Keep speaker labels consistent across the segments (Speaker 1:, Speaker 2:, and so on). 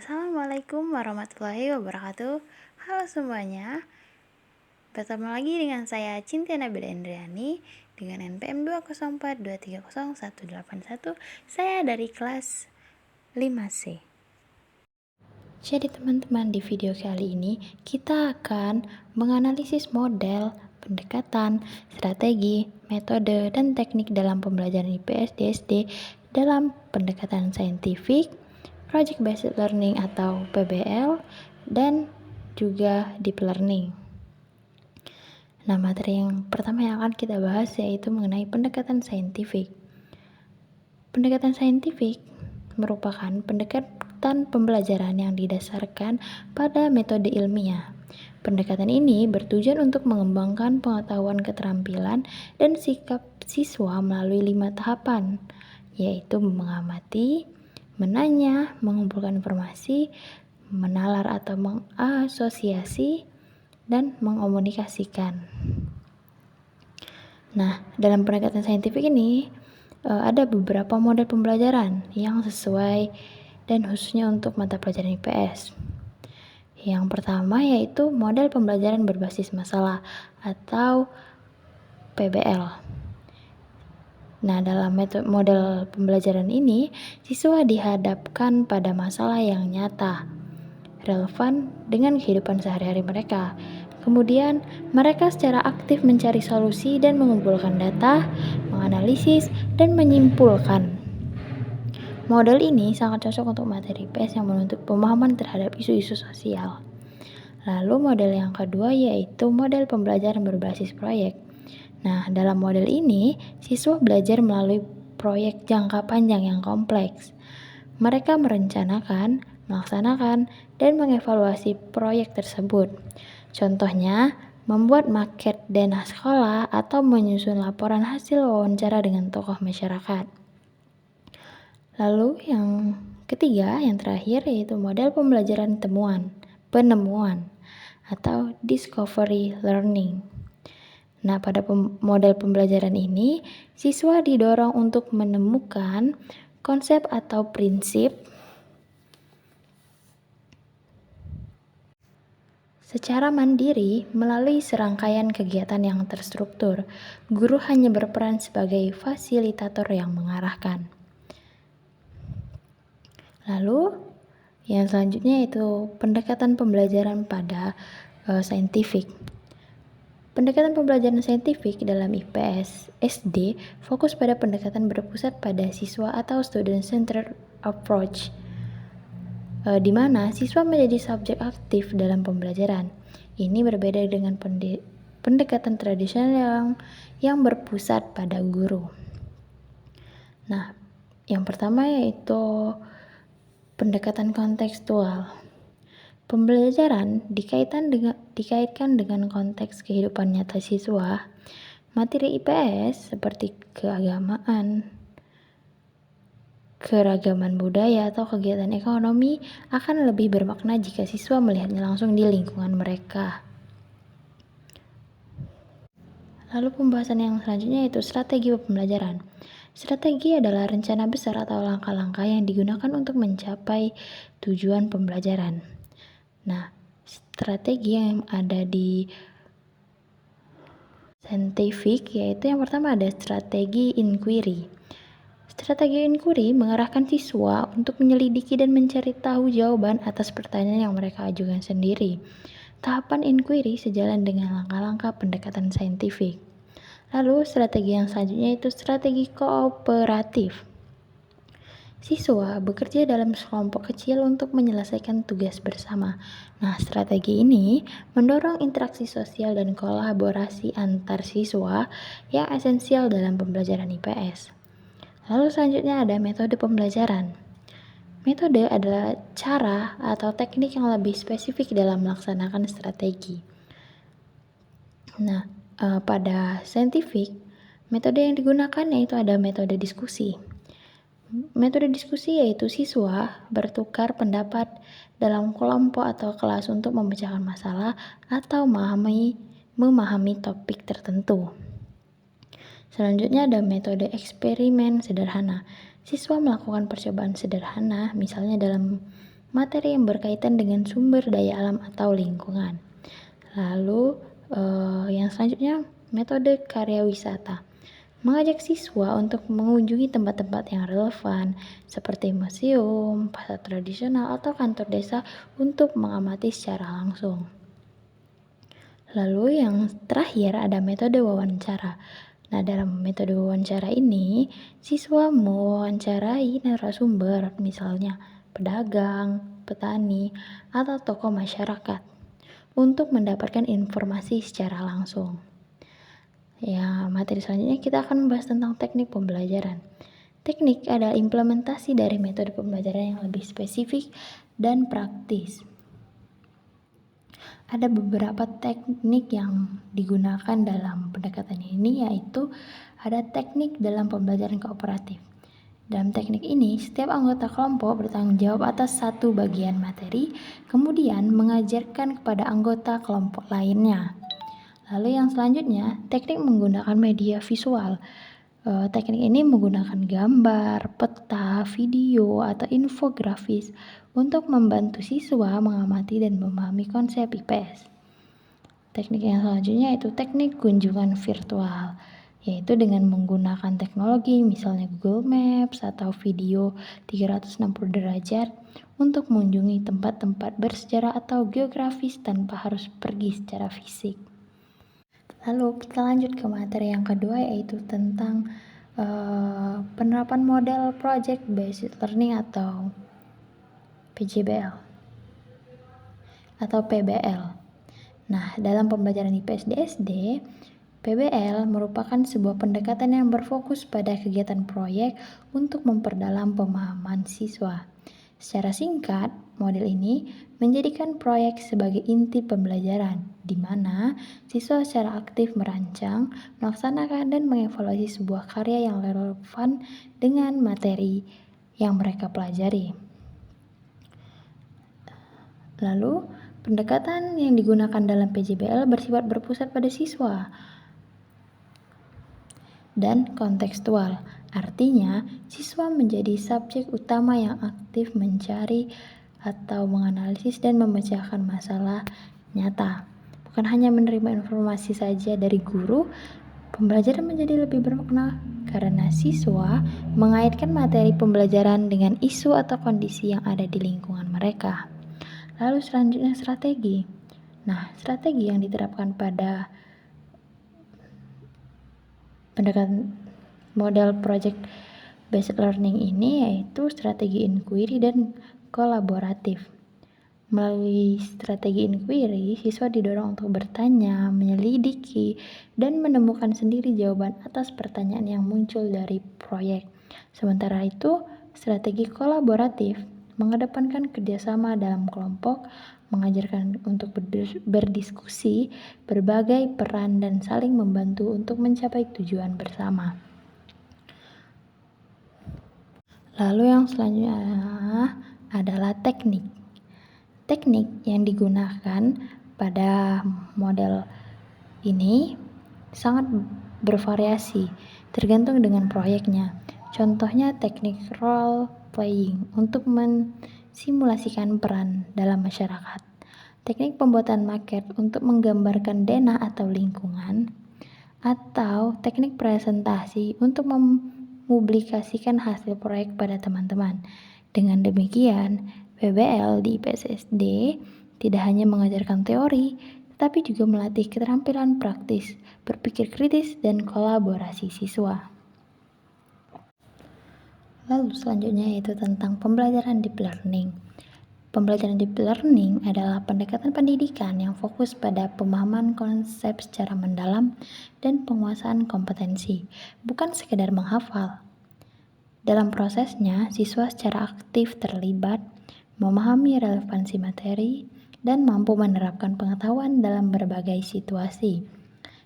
Speaker 1: Assalamualaikum warahmatullahi wabarakatuh. Halo semuanya, bertemu lagi dengan saya Cintia Nabila Indriani dengan NPM 204230181. Saya dari kelas 5C. Jadi teman-teman, di video kali ini kita akan menganalisis model, pendekatan, strategi, metode, dan teknik dalam pembelajaran IPS di SD dalam pendekatan saintifik, Project Based Learning atau PBL, dan juga Deep Learning. Nah, materi yang pertama yang akan kita bahas yaitu mengenai pendekatan saintifik. Pendekatan saintifik merupakan pendekatan pembelajaran yang didasarkan pada metode ilmiah. Pendekatan ini bertujuan untuk mengembangkan pengetahuan, keterampilan, dan sikap siswa melalui 5 tahapan, yaitu mengamati, menanya, mengumpulkan informasi, menalar atau mengasosiasi, dan mengomunikasikan. Nah, dalam pendekatan saintifik ini ada beberapa model pembelajaran yang sesuai dan khususnya untuk mata pelajaran IPS. Yang pertama yaitu model pembelajaran berbasis masalah atau PBL. Nah, dalam model pembelajaran ini, siswa dihadapkan pada masalah yang nyata, relevan dengan kehidupan sehari-hari mereka. Kemudian, mereka secara aktif mencari solusi dan mengumpulkan data, menganalisis, dan menyimpulkan. Model ini sangat cocok untuk materi IPS yang menuntut pemahaman terhadap isu-isu sosial. Lalu model yang kedua yaitu model pembelajaran berbasis proyek. Nah, dalam model ini, siswa belajar melalui proyek jangka panjang yang kompleks. Mereka merencanakan, melaksanakan, dan mengevaluasi proyek tersebut. Contohnya, membuat maket dana sekolah atau menyusun laporan hasil wawancara dengan tokoh masyarakat. Lalu yang ketiga, yang terakhir yaitu model pembelajaran penemuan atau discovery learning. Nah, pada model pembelajaran ini, siswa didorong untuk menemukan konsep atau prinsip secara mandiri melalui serangkaian kegiatan yang terstruktur. Guru hanya berperan sebagai fasilitator yang mengarahkan. Lalu, yang selanjutnya yaitu pendekatan pembelajaran pada saintifik. Pendekatan pembelajaran saintifik dalam IPS SD fokus pada pendekatan berpusat pada siswa atau student-centered approach, di mana siswa menjadi subjek aktif dalam pembelajaran. Ini berbeda dengan pendekatan tradisional yang berpusat pada guru. Nah, yang pertama yaitu pendekatan kontekstual. Pembelajaran dikaitkan dengan konteks kehidupan nyata siswa. Materi IPS seperti keagamaan, keragaman budaya, atau kegiatan ekonomi akan lebih bermakna jika siswa melihatnya langsung di lingkungan mereka. Lalu pembahasan yang selanjutnya yaitu strategi pembelajaran. Strategi adalah rencana besar atau langkah-langkah yang digunakan untuk mencapai tujuan pembelajaran. Nah, strategi yang ada di saintifik yaitu yang pertama ada strategi inquiry. Strategi inquiry mengarahkan siswa untuk menyelidiki dan mencari tahu jawaban atas pertanyaan yang mereka ajukan sendiri. Tahapan inquiry sejalan dengan langkah-langkah pendekatan saintifik. Lalu strategi yang selanjutnya itu strategi kooperatif. Siswa bekerja dalam sekelompok kecil untuk menyelesaikan tugas bersama. Nah, strategi ini mendorong interaksi sosial dan kolaborasi antar siswa yang esensial dalam pembelajaran IPS. Lalu selanjutnya ada metode pembelajaran. Metode adalah cara atau teknik yang lebih spesifik dalam melaksanakan strategi. Nah, pada saintifik, metode yang digunakan yaitu ada metode diskusi. Metode diskusi yaitu siswa bertukar pendapat dalam kelompok atau kelas untuk memecahkan masalah atau memahami topik tertentu. Selanjutnya ada metode eksperimen sederhana. Siswa melakukan percobaan sederhana, misalnya dalam materi yang berkaitan dengan sumber daya alam atau lingkungan. Lalu yang selanjutnya metode karya wisata. Mengajak siswa untuk mengunjungi tempat-tempat yang relevan seperti museum, pasar tradisional, atau kantor desa untuk mengamati secara langsung. Lalu yang terakhir ada metode wawancara. Nah, dalam metode wawancara ini, siswa mewawancarai narasumber, misalnya pedagang, petani, atau tokoh masyarakat, untuk mendapatkan informasi secara langsung. Ya, materi selanjutnya kita akan membahas tentang teknik pembelajaran. Teknik adalah implementasi dari metode pembelajaran yang lebih spesifik dan praktis. Ada beberapa teknik yang digunakan dalam pendekatan ini, yaitu ada teknik dalam pembelajaran kooperatif. Dalam teknik ini, setiap anggota kelompok bertanggung jawab atas satu bagian materi, kemudian mengajarkan kepada anggota kelompok lainnya. Lalu yang selanjutnya, teknik menggunakan media visual. Teknik ini menggunakan gambar, peta, video, atau infografis untuk membantu siswa mengamati dan memahami konsep IPS. Teknik yang selanjutnya yaitu teknik kunjungan virtual, yaitu dengan menggunakan teknologi misalnya Google Maps atau video 360 derajat untuk mengunjungi tempat-tempat bersejarah atau geografis tanpa harus pergi secara fisik. Lalu kita lanjut ke materi yang kedua, yaitu tentang penerapan model Project Based Learning atau PJBL atau PBL. Nah, dalam pembelajaran IPS di SD, PBL merupakan sebuah pendekatan yang berfokus pada kegiatan proyek untuk memperdalam pemahaman siswa. Secara singkat, model ini menjadikan proyek sebagai inti pembelajaran, di mana siswa secara aktif merancang, melaksanakan, dan mengevaluasi sebuah karya yang relevan dengan materi yang mereka pelajari. Lalu, pendekatan yang digunakan dalam PJBL bersifat berpusat pada siswa dan kontekstual. Artinya, siswa menjadi subjek utama yang aktif mencari atau menganalisis dan memecahkan masalah nyata. Bukan hanya menerima informasi saja dari guru, pembelajaran menjadi lebih bermakna karena siswa mengaitkan materi pembelajaran dengan isu atau kondisi yang ada di lingkungan mereka. Lalu selanjutnya strategi. Nah, strategi yang diterapkan pada pendekatan model project based learning ini yaitu strategi inquiry dan kolaboratif. Melalui strategi inquiry, siswa didorong untuk bertanya, menyelidiki, dan menemukan sendiri jawaban atas pertanyaan yang muncul dari proyek. Sementara itu, strategi kolaboratif mengedepankan kerjasama dalam kelompok, mengajarkan untuk berdiskusi, berbagai peran, dan saling membantu untuk mencapai tujuan bersama. Lalu yang selanjutnya adalah teknik. Teknik yang digunakan pada model ini sangat bervariasi, tergantung dengan proyeknya. Contohnya teknik role playing untuk mensimulasikan peran dalam masyarakat. Teknik pembuatan maket untuk menggambarkan denah atau lingkungan. Atau teknik presentasi untuk mempublikasikan hasil proyek pada teman-teman. Dengan demikian, PBL di IPSSD tidak hanya mengajarkan teori, tetapi juga melatih keterampilan praktis, berpikir kritis, dan kolaborasi siswa. Lalu selanjutnya yaitu tentang pembelajaran deep learning. Pembelajaran deep learning adalah pendekatan pendidikan yang fokus pada pemahaman konsep secara mendalam dan penguasaan kompetensi, bukan sekedar menghafal. Dalam prosesnya, siswa secara aktif terlibat, memahami relevansi materi, dan mampu menerapkan pengetahuan dalam berbagai situasi,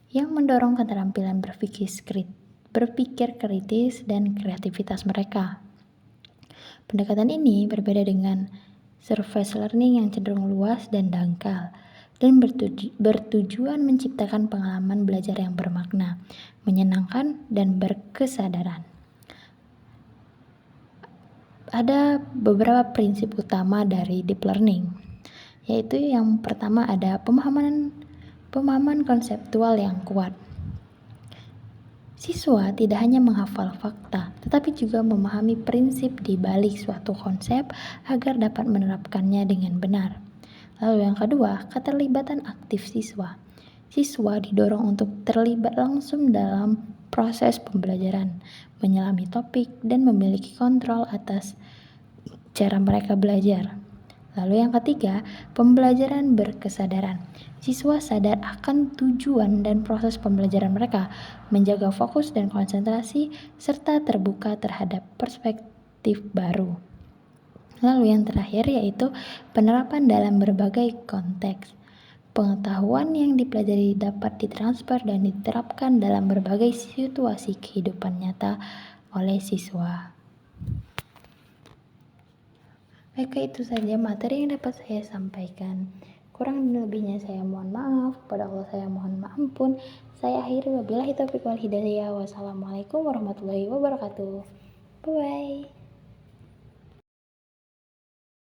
Speaker 1: yang mendorong keterampilan berpikir kritis dan kreativitas mereka. Pendekatan ini berbeda dengan surface learning yang cenderung luas dan dangkal, dan bertujuan menciptakan pengalaman belajar yang bermakna, menyenangkan, dan berkesadaran. Ada beberapa prinsip utama dari deep learning, yaitu yang pertama ada pemahaman konseptual yang kuat. Siswa tidak hanya menghafal fakta, tetapi juga memahami prinsip di balik suatu konsep agar dapat menerapkannya dengan benar. Lalu yang kedua, keterlibatan aktif siswa. Siswa didorong untuk terlibat langsung dalam proses pembelajaran, menyelami topik, dan memiliki kontrol atas cara mereka belajar. Lalu yang ketiga, pembelajaran berkesadaran. Siswa sadar akan tujuan dan proses pembelajaran mereka, menjaga fokus dan konsentrasi, serta terbuka terhadap perspektif baru. Lalu yang terakhir yaitu penerapan dalam berbagai konteks. Pengetahuan yang dipelajari dapat ditransfer dan diterapkan dalam berbagai situasi kehidupan nyata oleh siswa. Baik, itu saja materi yang dapat saya sampaikan. Kurang dan lebihnya saya mohon maaf, kepada Allah saya mohon ampun. Saya akhiri wabillahi taufiq wal hidayah. Wassalamualaikum warahmatullahi wabarakatuh. Bye.